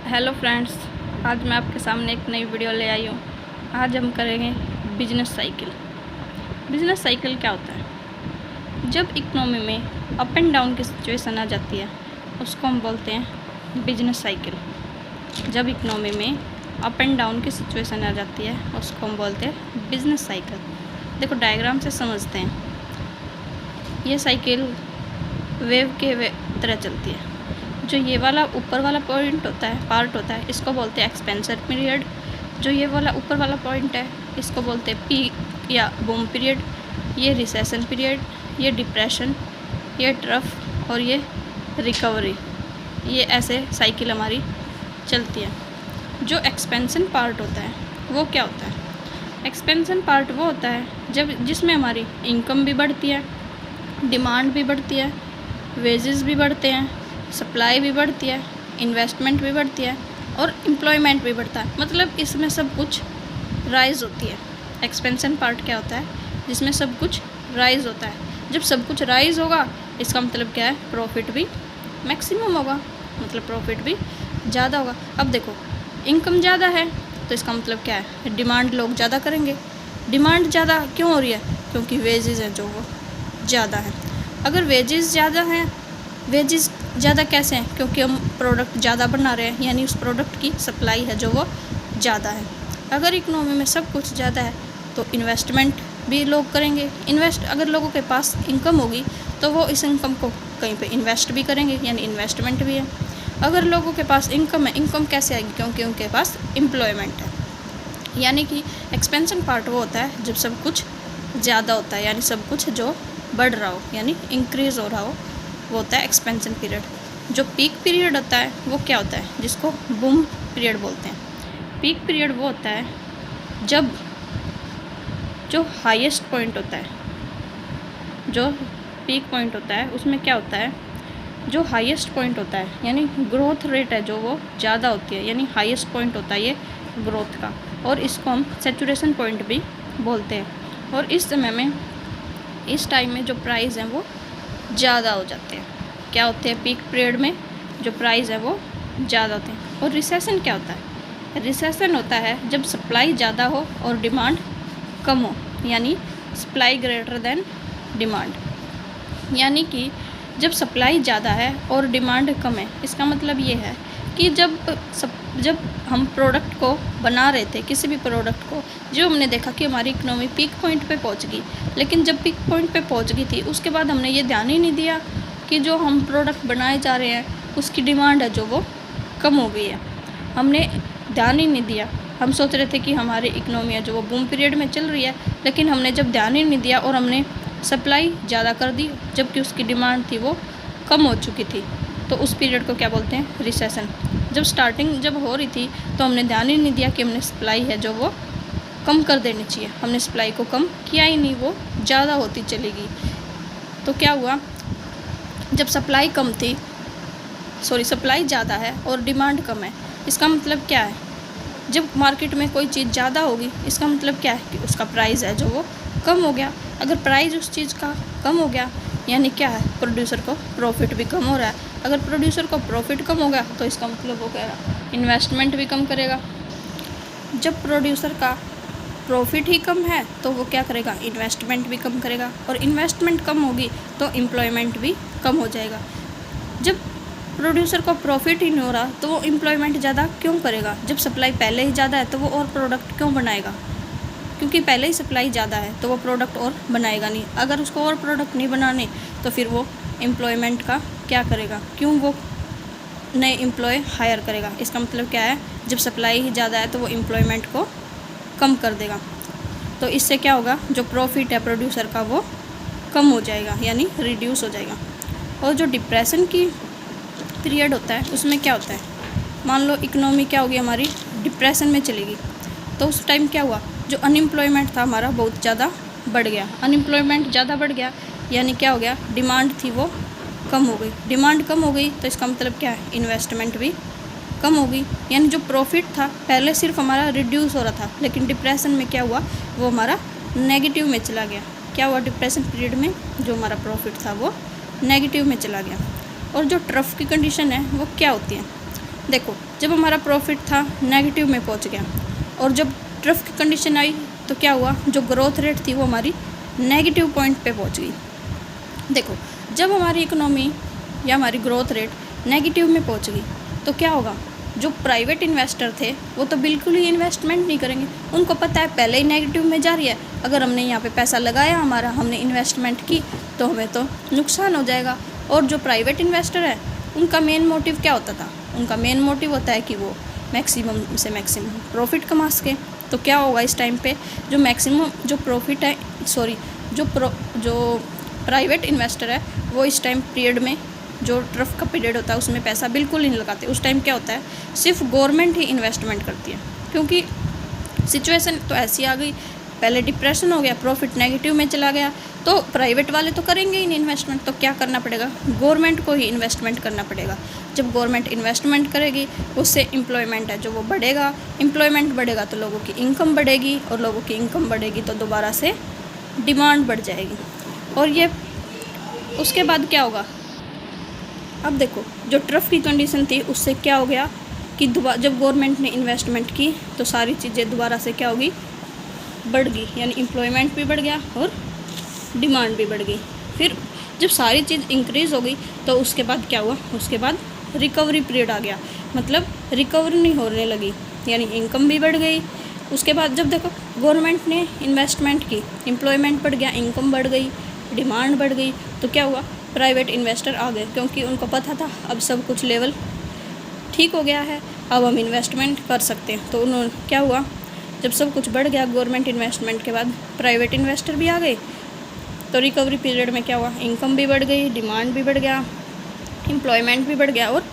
Hello friends, आज मैं आपके सामने एक नई वीडियो ले आई हूँ। आज हम करेंगे बिजनेस साइकिल। बिजनेस साइकिल क्या होता है? जब इकोनॉमी में अप एंड डाउन की सिचुएशन आ जाती है उसको हम बोलते हैं बिजनेस साइकिल। जब इकोनॉमी में अप एंड डाउन की सिचुएशन आ जाती है उसको हम बोलते हैं बिजनेस साइकिल। देखो डायग्राम से समझते हैं। ये साइकिल वेव के तरह चलती है। जो ये वाला ऊपर वाला पार्ट होता है इसको बोलते हैं एक्सपेंशन पीरियड। जो ये वाला ऊपर वाला पॉइंट है इसको बोलते हैं पीक या बूम पीरियड। ये रिसेशन पीरियड, ये डिप्रेशन, ये ट्रफ और ये रिकवरी। ये ऐसे साइकिल हमारी चलती है। जो एक्सपेंशन पार्ट होता है वो क्या होता है? एक्सपेंशन पार्ट वो होता है जिसमें हमारी इनकम भी बढ़ती है, डिमांड भी बढ़ती है, वेजेस भी बढ़ते हैं, सप्लाई भी बढ़ती है, इन्वेस्टमेंट भी बढ़ती है और एम्प्लॉयमेंट भी बढ़ता है। मतलब इसमें सब कुछ राइज होती है। एक्सपेंशन पार्ट क्या होता है? जिसमें सब कुछ राइज होता है। जब सब कुछ राइज होगा इसका मतलब क्या है? प्रॉफिट भी मैक्सिमम होगा, मतलब प्रॉफिट भी ज़्यादा होगा। अब देखो इनकम ज़्यादा है तो इसका मतलब क्या है? डिमांड लोग ज़्यादा करेंगे। डिमांड ज़्यादा क्यों हो रही है? क्योंकि वेजेस हैं जो वो ज़्यादा हैं। अगर वेजेस ज़्यादा हैं, वेजेस ज़्यादा कैसे हैं? क्योंकि हम प्रोडक्ट ज़्यादा बना रहे हैं, यानी उस प्रोडक्ट की सप्लाई है जो वो ज़्यादा है। अगर इकोनॉमी में सब कुछ ज़्यादा है तो इन्वेस्टमेंट भी लोग करेंगे। अगर लोगों के पास इनकम होगी तो वो इस इनकम को कहीं पे इन्वेस्ट भी करेंगे, यानी इन्वेस्टमेंट भी है। अगर लोगों के पास इनकम है, इनकम कैसे आएगी? क्योंकि उनके पास एम्प्लॉयमेंट है। यानी कि एक्सपेंशन पार्ट वो होता है जब सब कुछ ज़्यादा होता है, यानी सब कुछ जो बढ़ रहा हो, यानी इंक्रीज़ हो रहा हो, वो होता है एक्सपेंशन पीरियड। जो पीक पीरियड होता है वो क्या होता है? जिसको बूम पीरियड बोलते हैं। पीक पीरियड वो होता है जब जो हाईएस्ट पॉइंट होता है, जो पीक पॉइंट होता है उसमें क्या होता है? जो हाईएस्ट पॉइंट होता है यानी ग्रोथ रेट है जो वो ज़्यादा होती है, यानी हाईएस्ट पॉइंट होता है ये ग्रोथ का, और इसको हम सैचुरेशन पॉइंट भी बोलते हैं। और इस समय में, इस टाइम में जो प्राइस हैं वो ज़्यादा हो जाते हैं। क्या होते हैं? पीक पीरियड में जो प्राइस है वो ज़्यादा होते हैं। और रिसेशन क्या होता है? रिसेशन होता है जब सप्लाई ज़्यादा हो और डिमांड कम हो, यानी सप्लाई ग्रेटर देन डिमांड। यानी कि जब सप्लाई ज़्यादा है और डिमांड कम है, इसका मतलब ये है कि जब हम प्रोडक्ट को बना रहे थे, किसी भी प्रोडक्ट को, जो हमने देखा कि हमारी इकोनॉमी पीक पॉइंट पे पहुंच गई, लेकिन जब पीक पॉइंट पे पहुंच गई थी उसके बाद हमने ये ध्यान ही नहीं दिया कि जो हम प्रोडक्ट बनाए जा रहे हैं उसकी डिमांड है जो वो कम हो गई है। हमने ध्यान ही नहीं दिया। हम सोच रहे थे कि हमारी इकोनॉमी है जो वो बूम पीरियड में चल रही है, लेकिन हमने जब ध्यान ही नहीं दिया और हमने सप्लाई ज़्यादा कर दी जबकि उसकी डिमांड थी वो कम हो चुकी थी, तो उस पीरियड को क्या बोलते हैं? रिसेशन। जब स्टार्टिंग जब हो रही थी तो हमने ध्यान ही नहीं दिया कि हमने सप्लाई है जो वो कम कर देनी चाहिए। हमने सप्लाई को कम किया ही नहीं, वो ज़्यादा होती चली गई। तो क्या हुआ? जब सप्लाई ज़्यादा है और डिमांड कम है, इसका मतलब क्या है? जब मार्केट में कोई चीज़ ज़्यादा होगी इसका मतलब क्या है? कि उसका प्राइस है जो वो कम हो गया। अगर प्राइस उस चीज़ का कम हो गया यानी क्या है? प्रोड्यूसर को प्रॉफिट भी कम हो रहा है। अगर प्रोड्यूसर को प्रॉफिट कम हो गया तो इसका मतलब वो कह रहा इन्वेस्टमेंट भी कम करेगा। जब प्रोड्यूसर का प्रॉफिट ही कम है तो वो क्या करेगा? इन्वेस्टमेंट भी कम करेगा, और इन्वेस्टमेंट कम होगी तो एम्प्लॉयमेंट भी कम हो जाएगा। जब प्रोड्यूसर को प्रॉफिट ही नहीं हो रहा तो वो एम्प्लॉयमेंट ज़्यादा क्यों करेगा? जब सप्लाई पहले ही ज़्यादा है तो वो और प्रोडक्ट क्यों बनाएगा? क्योंकि पहले ही सप्लाई ज़्यादा है तो वो प्रोडक्ट और बनाएगा नहीं। अगर उसको और प्रोडक्ट नहीं बनाने तो फिर वो एम्प्लॉयमेंट का क्या करेगा? क्यों वो नए एम्प्लॉय हायर करेगा? इसका मतलब क्या है? जब सप्लाई ही ज़्यादा है तो वो एम्प्लॉयमेंट को कम कर देगा। तो इससे क्या होगा? जो प्रॉफिट है प्रोड्यूसर का वो कम हो जाएगा, यानी रिड्यूस हो जाएगा। और जो डिप्रेशन की पीरियड होता है उसमें क्या होता है? मान लो इकोनॉमी क्या होगी हमारी? डिप्रेशन में चलेगी। तो उस टाइम क्या हुआ? जो अनएम्प्लॉयमेंट था हमारा बहुत ज़्यादा बढ़ गया। अनएम्प्लॉयमेंट ज़्यादा बढ़ गया यानी क्या हो गया? डिमांड थी वो कम हो गई। डिमांड कम हो गई तो इसका मतलब क्या है? इन्वेस्टमेंट भी कम हो गई। यानी जो प्रॉफिट था पहले सिर्फ हमारा रिड्यूस हो रहा था, लेकिन डिप्रेशन में क्या हुआ? वो हमारा नेगेटिव में चला गया। क्या हुआ? डिप्रेशन पीरियड में जो हमारा प्रॉफिट था वो नेगेटिव में चला गया। और जो ट्रफ की कंडीशन है वो क्या होती है? देखो, जब हमारा प्रॉफिट था नेगेटिव में पहुंच गया और जब ट्रफ की कंडीशन आई तो क्या हुआ, जो ग्रोथ रेट थी वो हमारी नेगेटिव पॉइंट पे पहुंच गई। देखो, जब हमारी इकोनॉमी या हमारी ग्रोथ रेट नेगेटिव में पहुंच गई तो क्या होगा, जो प्राइवेट इन्वेस्टर थे वो तो बिल्कुल ही इन्वेस्टमेंट नहीं करेंगे। उनको पता है पहले ही नेगेटिव में जा रही है, अगर हमने यहाँ पे पैसा लगाया, हमारा हमने इन्वेस्टमेंट की तो हमें तो नुकसान हो जाएगा। और जो प्राइवेट इन्वेस्टर है उनका मेन मोटिव क्या होता था, उनका मेन मोटिव होता है कि वो मैक्सिमम से मैक्सिमम प्रॉफिट कमा सके। तो क्या होगा इस टाइम पे, जो मैक्सिमम जो प्रॉफिट है जो प्राइवेट इन्वेस्टर है वो इस टाइम पीरियड में, जो ट्रफ का पीरियड होता है उसमें पैसा बिल्कुल नहीं लगाते। उस टाइम क्या होता है, सिर्फ गवर्नमेंट ही इन्वेस्टमेंट करती है, क्योंकि सिचुएशन तो ऐसी आ गई, पहले डिप्रेशन हो गया, प्रॉफिट नेगेटिव में चला गया, तो प्राइवेट वाले तो करेंगे ही नहीं इन्वेस्टमेंट, तो क्या करना पड़ेगा, गवर्नमेंट को ही इन्वेस्टमेंट करना पड़ेगा। जब गवर्नमेंट इन्वेस्टमेंट करेगी उससे एम्प्लॉयमेंट है जो वो बढ़ेगा, एम्प्लॉयमेंट बढ़ेगा तो लोगों की इनकम बढ़ेगी, और लोगों की इनकम बढ़ेगी तो दोबारा से डिमांड बढ़ जाएगी। और ये उसके बाद क्या होगा, अब देखो जो ट्रफ की कंडीशन थी उससे क्या हो गया कि जब गवर्नमेंट ने इन्वेस्टमेंट की तो सारी चीज़ें दोबारा से क्या होगी, बढ़ गई, यानी एम्प्लॉयमेंट भी बढ़ गया और डिमांड भी बढ़ गई। फिर जब सारी चीज़ इंक्रीज़ हो गई तो उसके बाद क्या हुआ, उसके बाद रिकवरी पीरियड आ गया, मतलब रिकवरी नहीं होने लगी, यानी इनकम भी बढ़ गई। उसके बाद जब देखो गवर्नमेंट ने इन्वेस्टमेंट की, एम्प्लॉयमेंट बढ़ गया, इनकम बढ़ गई, डिमांड बढ़ गई, तो क्या हुआ, प्राइवेट इन्वेस्टर आ गए, क्योंकि उनको पता था अब सब कुछ लेवल ठीक हो गया है, अब हम इन्वेस्टमेंट कर सकते हैं। तो उन्होंने क्या हुआ, जब सब कुछ बढ़ गया गवर्नमेंट इन्वेस्टमेंट के बाद प्राइवेट इन्वेस्टर भी आ गए, तो रिकवरी पीरियड में क्या हुआ, इनकम भी बढ़ गई, डिमांड भी बढ़ गया, एम्प्लॉयमेंट भी बढ़ गया और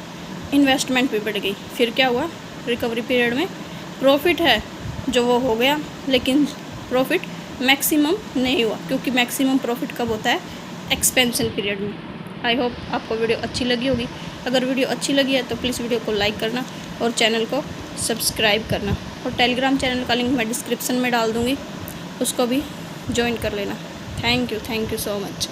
इन्वेस्टमेंट भी बढ़ गई। फिर क्या हुआ, रिकवरी पीरियड में प्रॉफिट है जो वो हो गया, लेकिन प्रॉफिट मैक्सिमम नहीं हुआ, क्योंकि मैक्सिमम प्रॉफिट कब होता है, एक्सपेंशन पीरियड में। आई होप आपको वीडियो अच्छी लगी होगी। अगर वीडियो अच्छी लगी है तो प्लीज़ वीडियो को लाइक करना और चैनल को सब्सक्राइब करना, और टेलीग्राम चैनल का लिंक मैं डिस्क्रिप्शन में डाल दूँगी, उसको भी ज्वाइन कर लेना। Thank you so much.